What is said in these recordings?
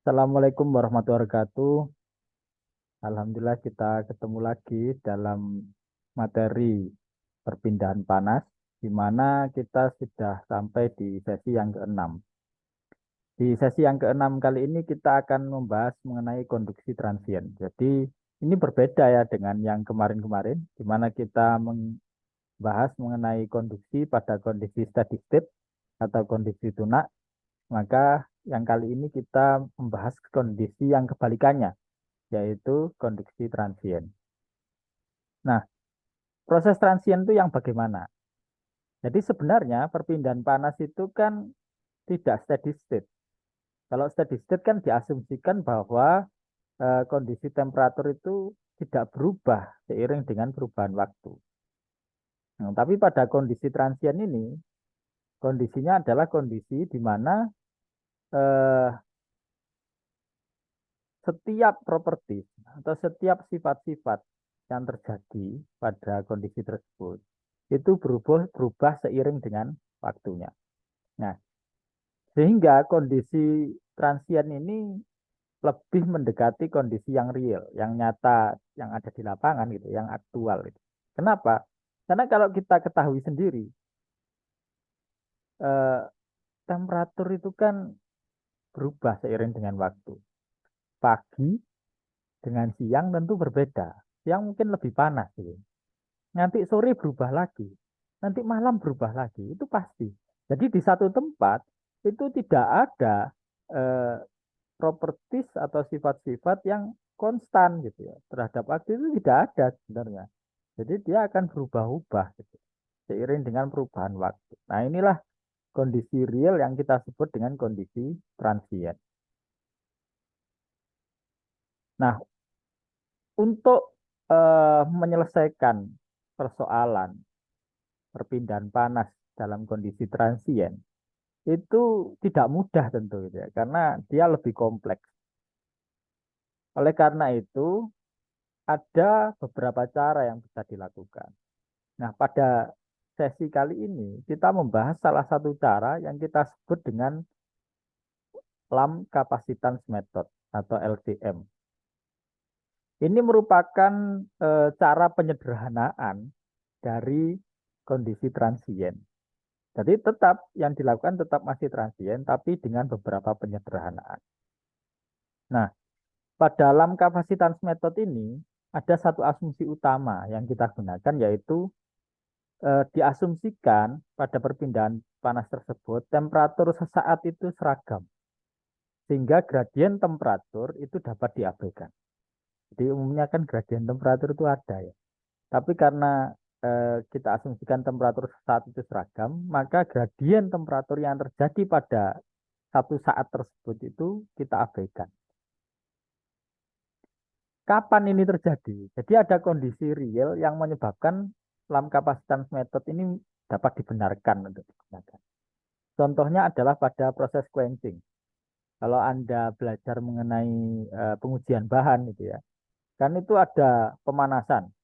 Assalamualaikum warahmatullahi wabarakatuh. Alhamdulillah kita ketemu lagi dalam materi perpindahan panas, di mana kita sudah sampai di sesi yang keenam. Di sesi yang keenam kali ini kita akan membahas mengenai konduksi transien. Jadi ini berbeda ya dengan yang kemarin-kemarin, di mana kita membahas mengenai konduksi pada kondisi steady state atau kondisi tunak. Maka yang kali ini kita membahas kondisi yang kebalikannya, yaitu konduksi transien. Nah, proses transien itu yang bagaimana? Jadi sebenarnya perpindahan panas itu kan tidak steady state. Kalau steady state kan diasumsikan bahwa kondisi temperatur itu tidak berubah seiring dengan perubahan waktu. Nah, tapi pada kondisi transien ini, kondisinya adalah kondisi di mana eh, setiap properti atau setiap sifat-sifat yang terjadi pada kondisi tersebut itu berubah seiring dengan waktunya. Nah, sehingga kondisi transien ini lebih mendekati kondisi yang real, yang nyata, yang ada di lapangan gitu, yang aktual gitu. Kenapa? Karena kalau kita ketahui sendiri, eh, temperatur itu kan berubah seiring dengan waktu. Pagi dengan siang tentu berbeda. Siang mungkin lebih panas gitu. Nanti sore berubah lagi. Nanti malam berubah lagi. Itu pasti. Jadi di satu tempat itu tidak ada eh, properties atau sifat-sifat yang konstan gitu ya. Terhadap waktu itu tidak ada sebenarnya. Jadi dia akan berubah-ubah gitu. Seiring dengan perubahan waktu. Nah, inilah kondisi real yang kita sebut dengan kondisi transient. Nah, untuk menyelesaikan persoalan perpindahan panas dalam kondisi transien itu tidak mudah tentu gitu ya, karena dia lebih kompleks. Oleh karena itu, ada beberapa cara yang bisa dilakukan. Nah, pada sesi kali ini kita membahas salah satu cara yang kita sebut dengan Lamp Capacitance Method atau LCM. Ini merupakan cara penyederhanaan dari kondisi transien. Jadi tetap yang dilakukan tetap masih transien, tapi dengan beberapa penyederhanaan. Nah, pada dalam kapasitas metode ini ada satu asumsi utama yang kita gunakan, yaitu diasumsikan pada perpindahan panas tersebut temperatur sesaat itu seragam, sehingga gradien temperatur itu dapat diabaikan. Jadi umumnya kan gradien temperatur itu ada ya. Tapi karena kita asumsikan temperatur saat itu seragam, maka gradien temperatur yang terjadi pada satu saat tersebut itu kita abaikan. Kapan ini terjadi? Jadi ada kondisi real yang menyebabkan lamp kapasitas metode ini dapat dibenarkan untuk digunakan. Contohnya adalah pada proses quenching. Kalau Anda belajar mengenai pengujian bahan gitu ya, kan itu ada pemanasan.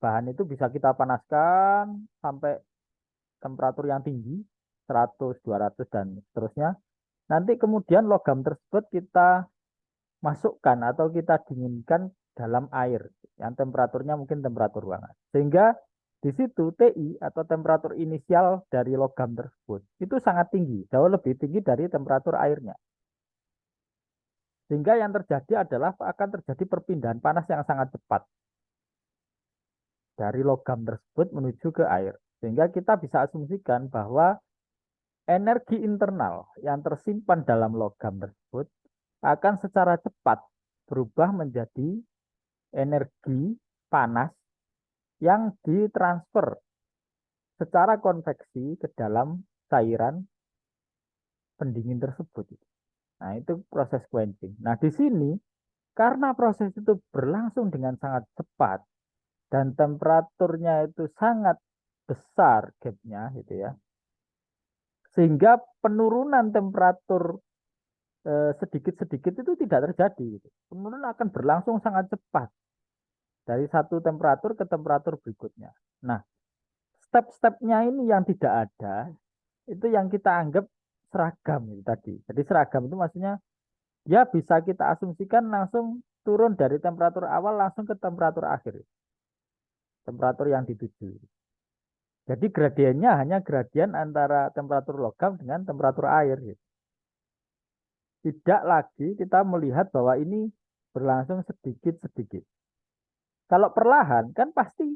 Bahan itu bisa kita panaskan sampai temperatur yang tinggi, 100, 200, dan seterusnya. Nanti kemudian logam tersebut kita masukkan atau kita dinginkan dalam air yang temperaturnya mungkin temperatur ruangan. Sehingga di situ TI atau temperatur inisial dari logam tersebut itu sangat tinggi, jauh lebih tinggi dari temperatur airnya. Sehingga yang terjadi adalah akan terjadi perpindahan panas yang sangat cepat dari logam tersebut menuju ke air. Sehingga kita bisa asumsikan bahwa energi internal yang tersimpan dalam logam tersebut akan secara cepat berubah menjadi energi panas yang ditransfer secara konveksi ke dalam cairan pendingin tersebut. Nah, itu proses quenching. Nah, di sini karena proses itu berlangsung dengan sangat cepat dan temperaturnya itu sangat besar gapnya gitu ya. Sehingga penurunan temperatur sedikit-sedikit itu tidak terjadi gitu. Penurunan akan berlangsung sangat cepat dari satu temperatur ke temperatur berikutnya. Nah, step-stepnya ini yang tidak ada, itu yang kita anggap seragam itu tadi. Jadi seragam itu maksudnya dia bisa kita asumsikan langsung turun dari temperatur awal langsung ke temperatur akhir, temperatur yang dituju. Jadi gradiennya hanya gradien antara temperatur logam dengan temperatur air, gitu. Tidak lagi kita melihat bahwa ini berlangsung sedikit-sedikit. Kalau perlahan kan pasti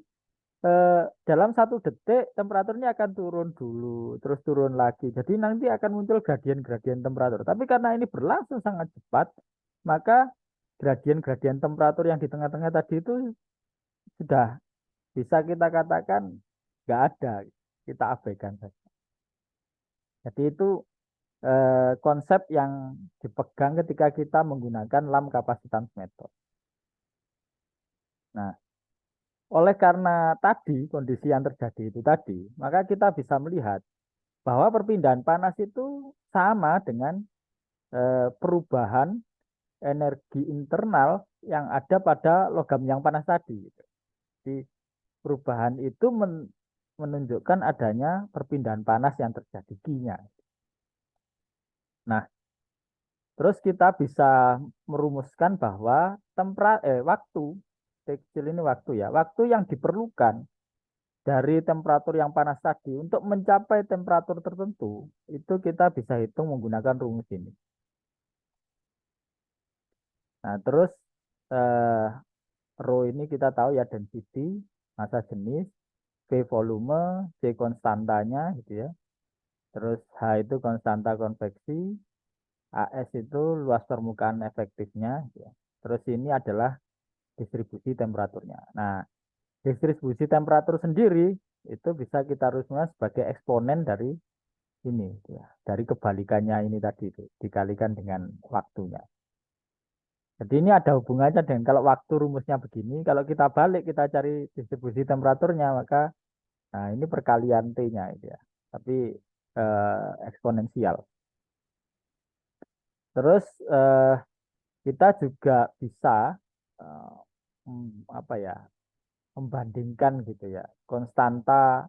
dalam 1 detik temperaturnya akan turun dulu, terus turun lagi. Jadi nanti akan muncul gradien-gradien temperatur. Tapi karena ini berlangsung sangat cepat, maka gradien-gradien temperatur yang di tengah-tengah tadi itu sudah bisa kita katakan nggak ada, kita abaikan saja. Jadi itu konsep yang dipegang ketika kita menggunakan Lam kapasitans method. Nah, oleh karena tadi kondisi yang terjadi itu tadi, maka kita bisa melihat bahwa perpindahan panas itu sama dengan perubahan energi internal yang ada pada logam yang panas tadi. Jadi perubahan itu menunjukkan adanya perpindahan panas yang terjadi Q-nya. Nah, terus kita bisa merumuskan bahwa waktu kecil ini waktu ya, waktu yang diperlukan dari temperatur yang panas tadi untuk mencapai temperatur tertentu itu kita bisa hitung menggunakan rumus ini. Nah, terus eh, rho ini kita tahu ya density, massa jenis, V volume, C konstantanya gitu ya. Terus H itu konstanta konveksi, AS itu luas permukaan efektifnya gitu ya. Terus ini adalah distribusi temperaturnya. Nah, distribusi temperatur sendiri itu bisa kita rumuskan sebagai eksponen dari ini ya, dari kebalikannya ini tadi itu dikalikan dengan waktunya. Jadi ini ada hubungannya dengan kalau waktu rumusnya begini, kalau kita balik kita cari distribusi temperaturnya maka nah ini perkalian T-nya itu ya. Tapi eksponensial. Terus kita juga bisa eh, apa ya membandingkan gitu ya konstanta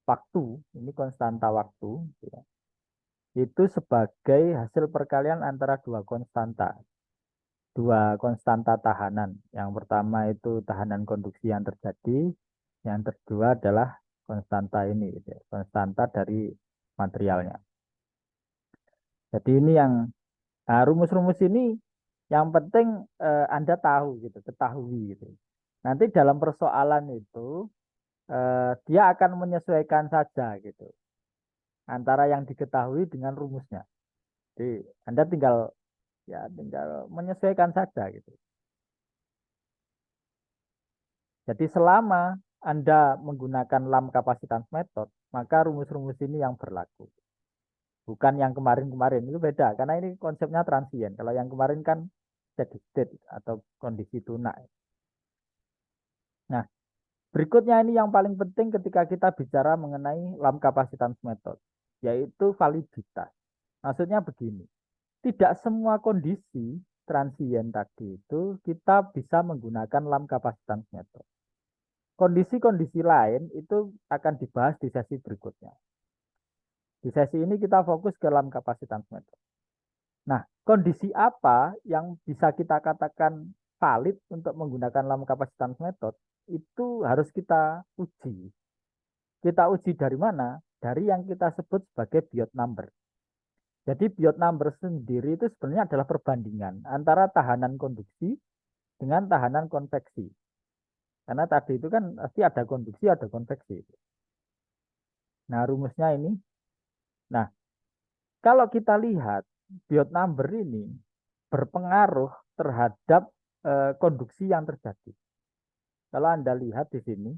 waktu ini konstanta waktu gitu ya, itu sebagai hasil perkalian antara dua konstanta tahanan. Yang pertama itu tahanan konduksi yang terjadi, yang kedua adalah konstanta ini gitu ya, konstanta dari materialnya. Jadi ini yang rumus-rumus ini yang penting Anda tahu gitu, ketahui gitu. Nanti dalam persoalan itu dia akan menyesuaikan saja gitu antara yang diketahui dengan rumusnya. Jadi Anda tinggal menyesuaikan saja gitu. Jadi selama Anda menggunakan Lam kapasitans method, maka rumus-rumus ini yang berlaku. Bukan yang kemarin-kemarin, itu beda. Karena ini konsepnya transient. Kalau yang kemarin kan steady state atau kondisi tuna. Nah, berikutnya ini yang paling penting ketika kita bicara mengenai Lam kapasitans method, yaitu validitas. Maksudnya begini, tidak semua kondisi transient tadi itu kita bisa menggunakan Lam kapasitans method. Kondisi-kondisi lain itu akan dibahas di sesi berikutnya. Di sesi ini kita fokus ke Lam kapasitans method. Nah, kondisi apa yang bisa kita katakan valid untuk menggunakan Lam kapasitans method itu harus kita uji. Kita uji dari mana? Dari yang kita sebut sebagai Biot number. Jadi Biot number sendiri itu sebenarnya adalah perbandingan antara tahanan konduksi dengan tahanan konveksi. Karena tadi itu kan pasti ada konduksi, ada konveksi. Nah, rumusnya ini. Nah, kalau kita lihat Biot number ini berpengaruh terhadap konduksi yang terjadi. Kalau Anda lihat di sini,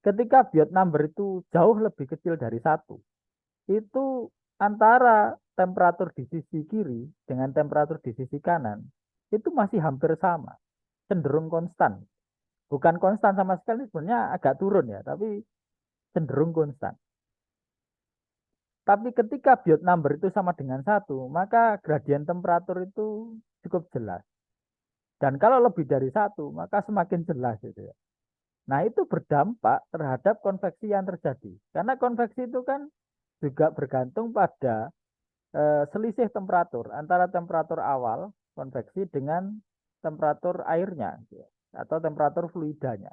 ketika Biot number itu jauh lebih kecil dari 1, itu antara temperatur di sisi kiri dengan temperatur di sisi kanan itu masih hampir sama, cenderung konstan. Bukan konstan sama sekali, sebenarnya agak turun ya, tapi cenderung konstan. Tapi ketika Biot number itu sama dengan 1, maka gradien temperatur itu cukup jelas. Dan kalau lebih dari 1, maka semakin jelas itu ya. Nah, itu berdampak terhadap konveksi yang terjadi. Karena konveksi itu kan juga bergantung pada selisih temperatur antara temperatur awal konveksi dengan temperatur airnya atau temperatur fluidanya.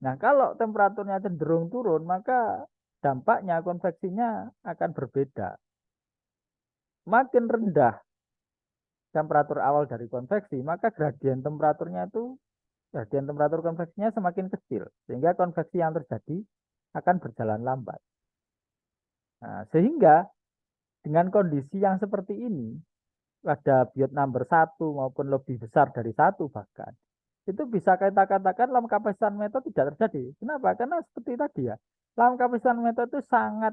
Nah, kalau temperaturnya cenderung turun, maka dampaknya konveksinya akan berbeda. Makin rendah temperatur awal dari konveksi, maka gradien temperatur konveksinya semakin kecil, sehingga konveksi yang terjadi akan berjalan lambat. Nah, sehingga dengan kondisi yang seperti ini, pada Biot number 1 maupun lebih besar dari 1 bahkan, itu bisa kita katakan lamp kapasitan metode tidak terjadi. Kenapa? Karena seperti tadi ya, lamp kapasitan metode itu sangat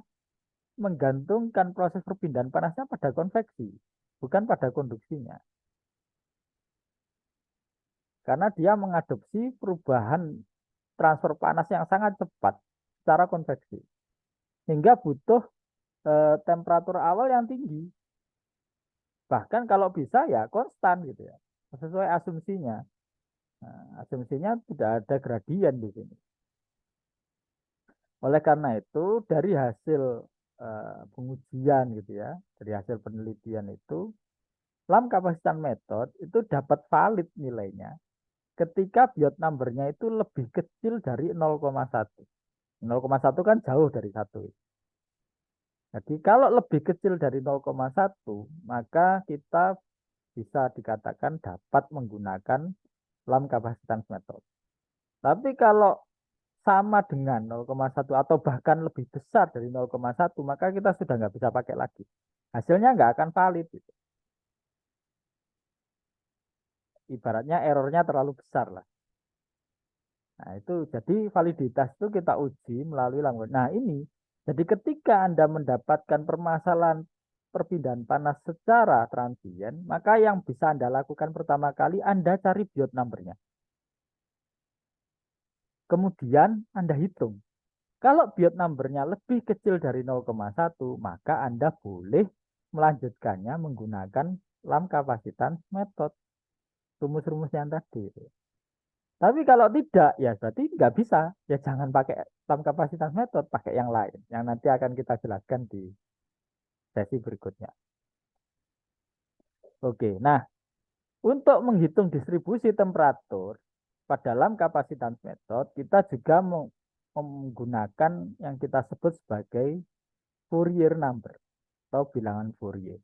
menggantungkan proses perpindahan panasnya pada konveksi, bukan pada konduksinya. Karena dia mengadopsi perubahan transfer panas yang sangat cepat secara konveksi. Sehingga butuh temperatur awal yang tinggi. Bahkan kalau bisa ya konstan gitu ya. Sesuai asumsinya. Nah, asumsinya tidak ada gradien di sini. Oleh karena itu dari hasil pengujian gitu ya, dari hasil penelitian itu, lamp kapasitan metode itu dapat valid nilainya ketika Biot number-nya itu lebih kecil dari 0,1. 0,1 kan jauh dari 1. Jadi kalau lebih kecil dari 0,1, maka kita bisa dikatakan dapat menggunakan lamp kapasitan metode. Tapi kalau sama dengan 0,1 atau bahkan lebih besar dari 0,1, maka kita sudah nggak bisa pakai lagi. Hasilnya nggak akan valid. Gitu. Ibaratnya errornya terlalu besar lah. Nah itu jadi validitas itu kita uji melalui lampu. Nah ini jadi ketika Anda mendapatkan permasalahan perpindahan panas secara transien, maka yang bisa Anda lakukan pertama kali Anda cari Biot number-nya. Kemudian Anda hitung. Kalau Biot number-nya lebih kecil dari 0,1, maka Anda boleh melanjutkannya menggunakan lamp kapasitan metode. Rumus-rumus yang tadi. Tapi kalau tidak, ya berarti nggak bisa. Ya jangan pakai lamp kapasitas metode, pakai yang lain. Yang nanti akan kita jelaskan di sesi berikutnya. Oke, nah untuk menghitung distribusi temperatur pada lamp kapasitas metode, kita juga menggunakan yang kita sebut sebagai Fourier number atau bilangan Fourier.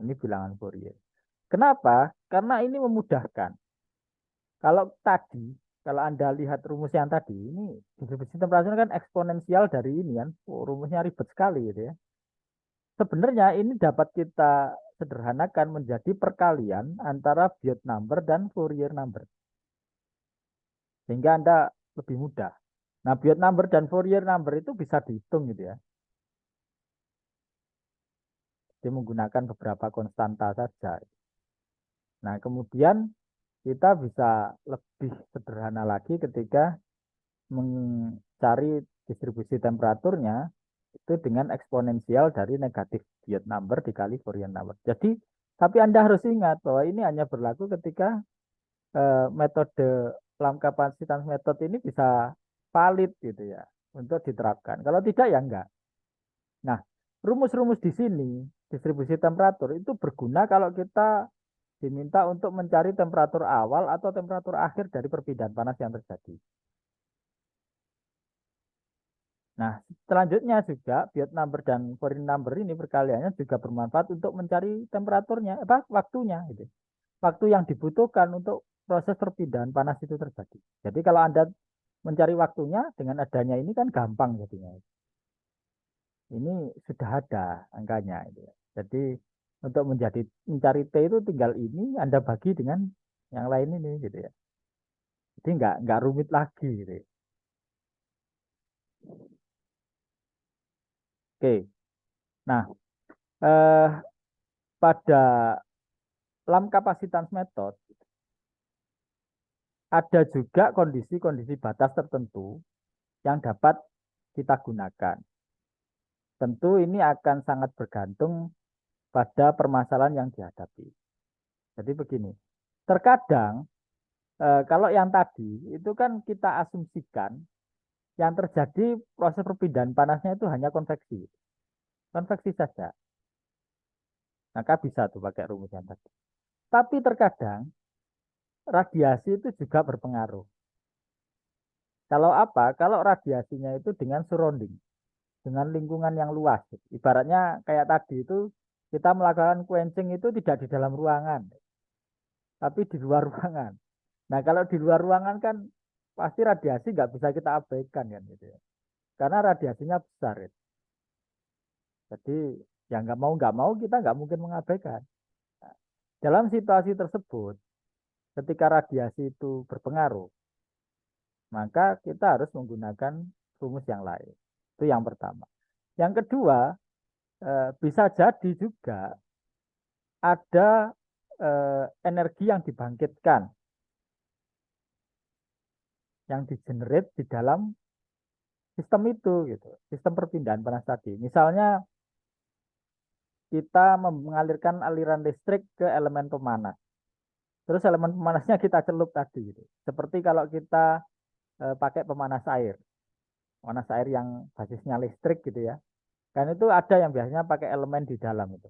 Ini bilangan Fourier. Kenapa? Karena ini memudahkan. Kalau tadi, kalau Anda lihat rumus yang tadi, ini distribusi temperatur kan eksponensial dari ini kan. Oh, rumusnya ribet sekali gitu ya. Sebenarnya ini dapat kita sederhanakan menjadi perkalian antara Biot number dan Fourier number. Sehingga Anda lebih mudah. Nah, Biot number dan Fourier number itu bisa dihitung gitu ya. Dia menggunakan beberapa konstanta saja. Nah, kemudian kita bisa lebih sederhana lagi ketika mencari distribusi temperaturnya itu dengan eksponensial dari negatif Biot number dikali Fourier number. Jadi, tapi Anda harus ingat bahwa ini hanya berlaku ketika metode lamp kapasitas metode ini bisa valid gitu ya untuk diterapkan. Kalau tidak ya enggak. Nah, rumus-rumus di sini distribusi temperatur itu berguna kalau kita diminta untuk mencari temperatur awal atau temperatur akhir dari perpindahan panas yang terjadi. Nah, selanjutnya juga Biot number dan Fourier number ini perkaliannya juga bermanfaat untuk mencari temperaturnya, waktunya gitu. Waktu yang dibutuhkan untuk proses perpindahan panas itu terjadi. Jadi kalau Anda mencari waktunya dengan adanya ini kan gampang jadinya. Ini sudah ada angkanya gitu ya. Jadi untuk mencari T itu tinggal ini Anda bagi dengan yang lain ini gitu ya. Jadi nggak rumit lagi gitu ya. Oke. Nah, eh, pada lamp kapasitas metode ada juga kondisi-kondisi batas tertentu yang dapat kita gunakan. Tentu ini akan sangat bergantung pada permasalahan yang dihadapi. Jadi begini, terkadang kalau yang tadi itu kan kita asumsikan yang terjadi proses perpindahan panasnya itu hanya konveksi. Konveksi saja. Maka bisa tuh pakai rumus yang tadi. Tapi terkadang radiasi itu juga berpengaruh. Kalau apa? Kalau radiasinya itu dengan surrounding, dengan lingkungan yang luas. Ibaratnya kayak tadi itu kita melakukan quenching itu tidak di dalam ruangan, tapi di luar ruangan. Nah, kalau di luar ruangan kan pasti radiasi nggak bisa kita abaikan kan gitu ya. Karena radiasinya besar. Gitu. Jadi ya nggak mau kita nggak mungkin mengabaikan. Nah, dalam situasi tersebut, ketika radiasi itu berpengaruh, maka kita harus menggunakan rumus yang lain. Itu yang pertama. Yang kedua, bisa jadi juga ada energi yang dibangkitkan, yang digenerate di dalam sistem itu, gitu. Sistem perpindahan panas tadi. Misalnya kita mengalirkan aliran listrik ke elemen pemanas. Terus elemen pemanasnya kita celup tadi, gitu. Seperti kalau kita pakai pemanas air yang basisnya listrik gitu ya. Kan itu ada yang biasanya pakai elemen di dalam itu,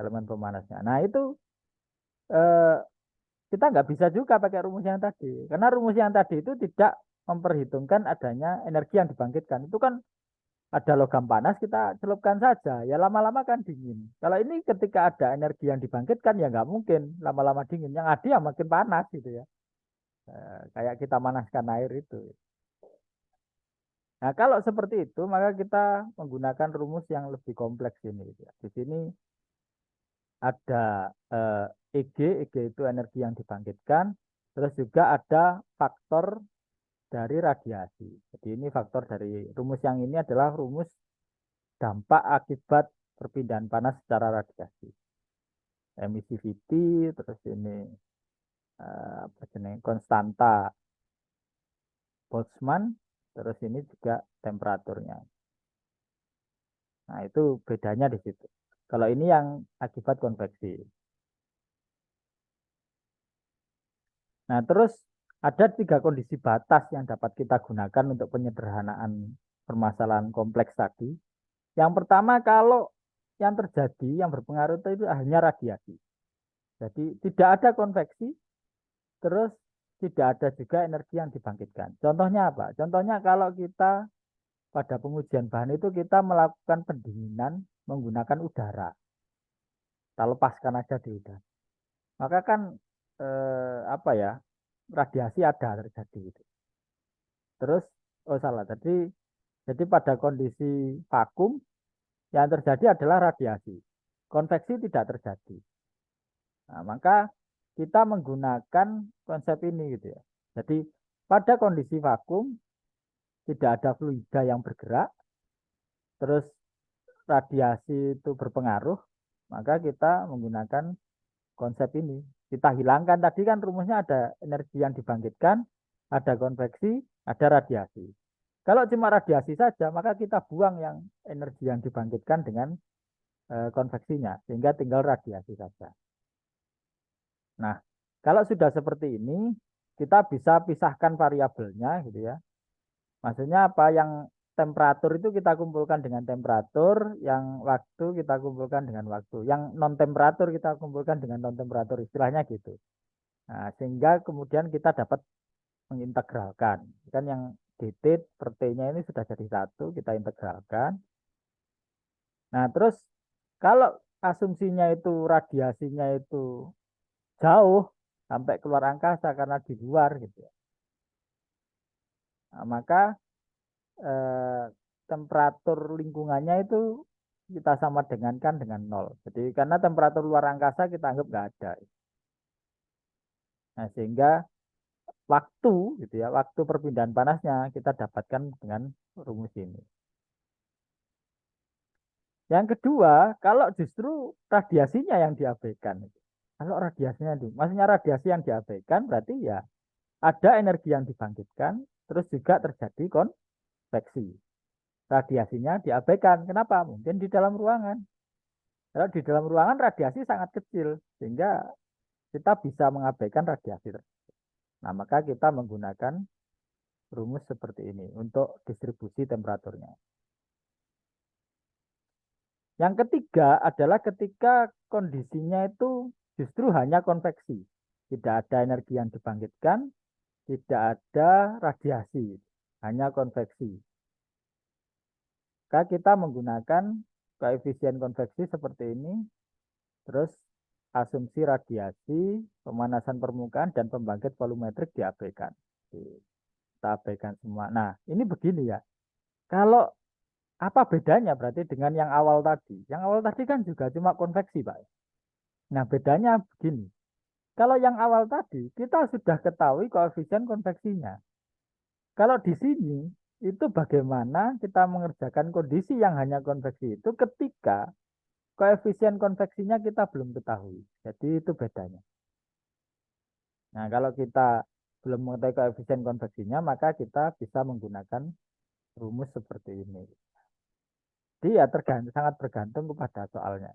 elemen pemanasnya. Nah itu eh, kita nggak bisa juga pakai rumus yang tadi, karena rumus yang tadi itu tidak memperhitungkan adanya energi yang dibangkitkan. Itu kan ada logam panas kita celupkan saja, ya lama-lama kan dingin. Kalau ini ketika ada energi yang dibangkitkan ya nggak mungkin lama-lama dingin, yang ada ya makin panas gitu ya. Kayak kita manaskan air itu. Nah, kalau seperti itu, maka kita menggunakan rumus yang lebih kompleks ini, gitu ya. Di sini ada EG itu energi yang dibangkitkan, terus juga ada faktor dari radiasi. Jadi ini faktor dari rumus yang ini adalah rumus dampak akibat perpindahan panas secara radiasi. Emissivity, terus ini apa jenis konstanta Boltzmann, terus ini juga temperaturnya. Nah, itu bedanya di situ. Kalau ini yang akibat konveksi. Nah, terus ada 3 kondisi batas yang dapat kita gunakan untuk penyederhanaan permasalahan kompleks tadi. Yang pertama, kalau yang terjadi, yang berpengaruh itu hanya radiasi. Jadi tidak ada konveksi, terus tidak ada juga energi yang dibangkitkan. Contohnya apa? Contohnya kalau kita pada pengujian bahan itu kita melakukan pendinginan menggunakan udara. Kita lepaskan aja di udara. Maka kan apa ya? Radiasi ada terjadi gitu. Terus oh salah tadi jadi pada kondisi vakum yang terjadi adalah radiasi. Konveksi tidak terjadi. Nah, maka kita menggunakan konsep ini gitu ya. Jadi pada kondisi vakum tidak ada fluida yang bergerak, terus radiasi itu berpengaruh, maka kita menggunakan konsep ini. Kita hilangkan tadi kan rumusnya ada energi yang dibangkitkan, ada konveksi, ada radiasi. Kalau cuma radiasi saja, maka kita buang yang energi yang dibangkitkan dengan konveksinya, sehingga tinggal radiasi saja. Nah, kalau sudah seperti ini, kita bisa pisahkan variabelnya, gitu ya. Maksudnya apa? Yang temperatur itu kita kumpulkan dengan temperatur, yang waktu kita kumpulkan dengan waktu, yang non temperatur kita kumpulkan dengan non temperatur, istilahnya gitu. Nah, sehingga kemudian kita dapat mengintegralkan. Kan yang dt per t-nya ini sudah jadi satu, kita integralkan. Nah, terus kalau asumsinya itu radiasinya itu jauh sampai keluar angkasa karena di luar gitu ya. Nah, maka eh, temperatur lingkungannya itu kita sama dengankan dengan nol. Jadi karena temperatur luar angkasa kita anggap nggak ada. Nah, sehingga waktu gitu ya, waktu perpindahan panasnya kita dapatkan dengan rumus ini. Yang kedua, kalau justru radiasinya yang diabaikan. Kalau radiasinya itu, maksudnya radiasi yang diabaikan berarti ya ada energi yang dibangkitkan, terus juga terjadi konveksi. Radiasinya diabaikan. Kenapa? Mungkin di dalam ruangan. Kalau di dalam ruangan radiasi sangat kecil, sehingga kita bisa mengabaikan radiasi tersebut. Nah, maka kita menggunakan rumus seperti ini untuk distribusi temperaturnya. Yang ketiga adalah ketika kondisinya itu Justru hanya konveksi. Tidak ada energi yang dibangkitkan, tidak ada radiasi, hanya konveksi. Maka kita menggunakan koefisien konveksi seperti ini, terus asumsi radiasi, pemanasan permukaan, dan pembangkit volumetrik diabaikan. Kita abaikan semua. Nah, ini begini ya. Kalau apa bedanya berarti dengan yang awal tadi? Yang awal tadi kan juga cuma konveksi, Pak. Nah, bedanya begini. Kalau yang awal tadi, kita sudah ketahui koefisien konveksinya. Kalau di sini, itu bagaimana kita mengerjakan kondisi yang hanya konveksi itu ketika koefisien konveksinya kita belum ketahui. Jadi itu bedanya. Nah, kalau kita belum mengetahui koefisien konveksinya, maka kita bisa menggunakan rumus seperti ini. Jadi ya sangat bergantung kepada soalnya.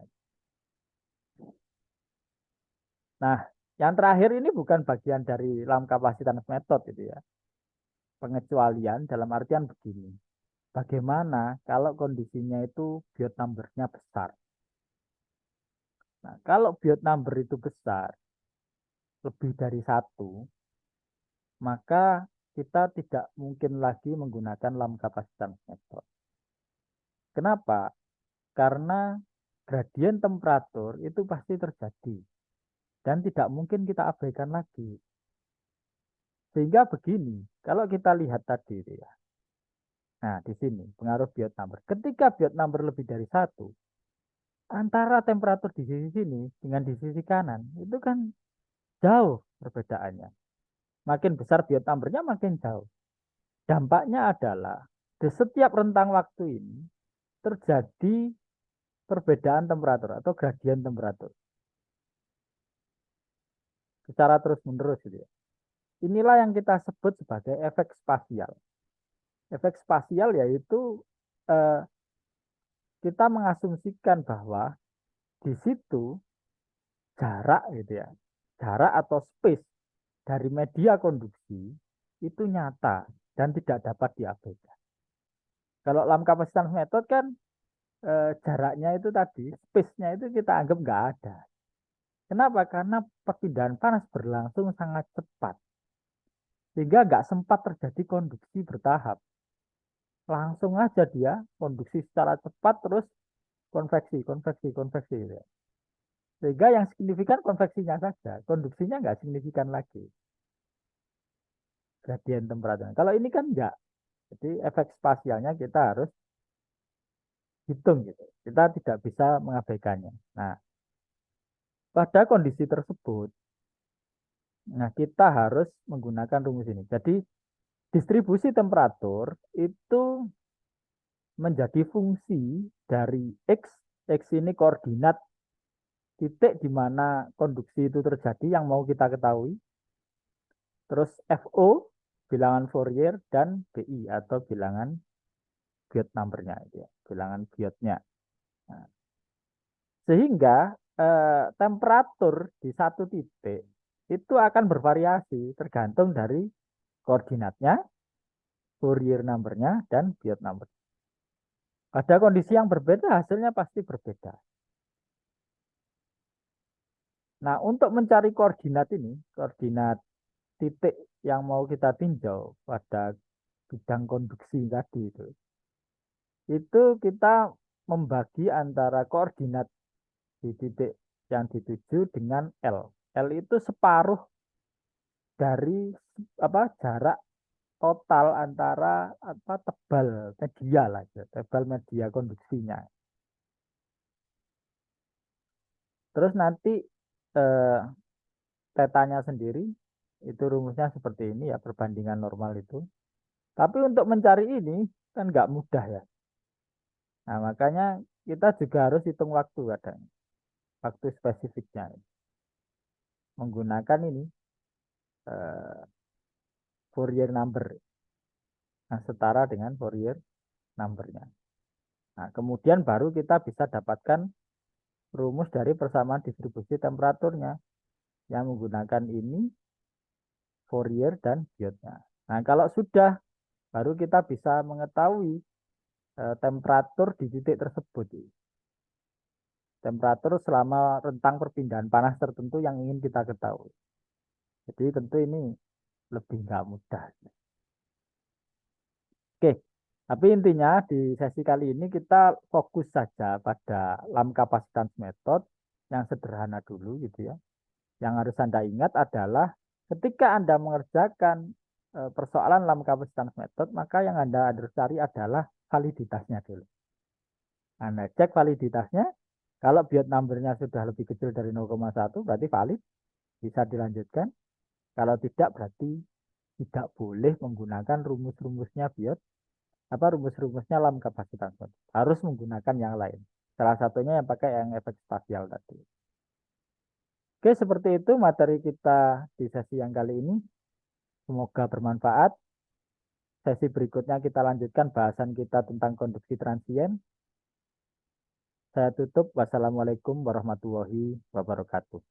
Nah, yang terakhir ini bukan bagian dari dalam kapasitas metode itu ya. Pengecualian dalam artian begini. Bagaimana kalau kondisinya itu Biot number-nya besar? Nah, kalau Biot number itu besar, lebih dari satu, maka kita tidak mungkin lagi menggunakan dalam kapasitas metode. Kenapa? Karena gradien temperatur itu pasti terjadi dan tidak mungkin kita abaikan lagi. Sehingga begini, kalau kita lihat tadi ya. Nah, di sini pengaruh Biot number. Ketika Biot number lebih dari satu, antara temperatur di sisi sini dengan di sisi kanan itu kan jauh perbedaannya. Makin besar Biot number-nya makin jauh. Dampaknya adalah di setiap rentang waktu ini terjadi perbedaan temperatur atau gradien temperatur secara terus-menerus gitu ya. Inilah yang kita sebut sebagai efek spasial. Efek spasial yaitu eh, kita mengasumsikan bahwa di situ jarak gitu ya, jarak atau space dari media konduksi itu nyata dan tidak dapat diabaikan. Kalau dalam kapasitas metode kan jaraknya itu tadi, space-nya itu kita anggap nggak ada. Kenapa? Karena perpindahan panas berlangsung sangat cepat. Sehingga nggak sempat terjadi konduksi bertahap. Langsung aja dia konduksi secara cepat terus konveksi, konveksi, konveksi. Gitu. Sehingga yang signifikan konveksinya saja, konduksinya nggak signifikan lagi. Gradien temperatur. Kalau ini kan enggak. Jadi efek spasialnya kita harus hitung gitu. Kita tidak bisa mengabaikannya. Nah, pada kondisi tersebut, nah kita harus menggunakan rumus ini. Jadi distribusi temperatur itu menjadi fungsi dari X. X ini koordinat titik di mana konduksi itu terjadi yang mau kita ketahui. Terus FO, bilangan Fourier, dan BI atau bilangan Biot number-nya. Ya, bilangan Biotnya. Nah, sehingga temperatur di satu titik itu akan bervariasi tergantung dari koordinatnya, Fourier number-nya, dan Biot number. Pada kondisi yang berbeda hasilnya pasti berbeda. Nah, untuk mencari koordinat ini, koordinat titik yang mau kita tinjau pada bidang konduksi tadi itu kita membagi antara koordinat di titik yang dituju dengan L. L itu separuh dari jarak total antara tebal media lah, tebal media konduksinya. Terus nanti eh, tetanya sendiri itu rumusnya seperti ini ya, perbandingan normal itu. Tapi untuk mencari ini kan nggak mudah ya. Nah, makanya kita juga harus hitung waktu kadang. Waktu spesifiknya. Menggunakan ini eh, Fourier number. Nah, setara dengan Fourier numbernya. Nah, kemudian baru kita bisa dapatkan rumus dari persamaan distribusi temperaturnya yang menggunakan ini Fourier dan Biotnya. Nah, kalau sudah baru kita bisa mengetahui temperatur di titik tersebut. Temperatur selama rentang perpindahan panas tertentu yang ingin kita ketahui. Jadi tentu ini lebih nggak mudah. Oke, tapi intinya di sesi kali ini kita fokus saja pada lam kapasitas method yang sederhana dulu gitu ya. Yang harus Anda ingat adalah ketika Anda mengerjakan persoalan lam kapasitas method, maka yang Anda harus cari adalah validitasnya dulu. Anda cek validitasnya, kalau Biot numbernya sudah lebih kecil dari 0,1 berarti valid, bisa dilanjutkan. Kalau tidak berarti tidak boleh menggunakan rumus-rumusnya Biot, rumus-rumusnya lam kapasitas method. Harus menggunakan yang lain. Salah satunya yang pakai yang efek spasial tadi. Oke, seperti itu materi kita di sesi yang kali ini. Semoga bermanfaat. Sesi berikutnya kita lanjutkan bahasan kita tentang konduksi transien. Saya tutup. Wassalamualaikum warahmatullahi wabarakatuh.